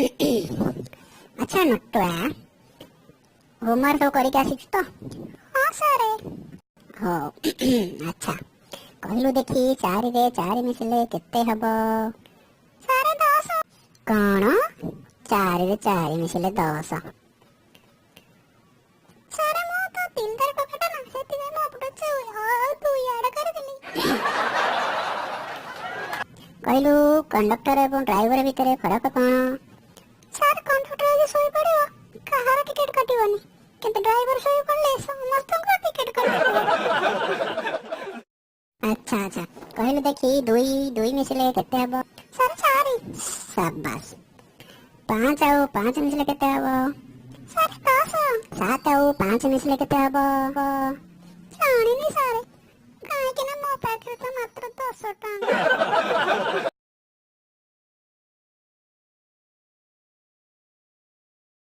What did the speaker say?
अच्छा नटुआ होमवर्क तो करिक आसिछ तो हाँ सारे हो अच्छा कहलु देखी 4 रे 4 मिसले केते हबो सारे 10 कौन 4 रे 4 मिसले 10 सारे मो तो 3 तार पकड़ा ना सेति में मो पटचे हो तू याड कर दिली कहलु कंडक्टर एवं ड्राइवर भितर फरक कौन सर कंडक्टर जे सोई पड़ियो कहार टिकट कटिवनी किंतु ड्राइवर सोई पड़ले समस्तको टिकट कटिवो अच्छा अच्छा कहलु देखी 2 मिसले केते हबो सर 4 शाबाश 5 ଆଉ 5 मिसले केते हबो सर 10 7 ଆଉ 5 मिसले केते हबो जानिनी सारे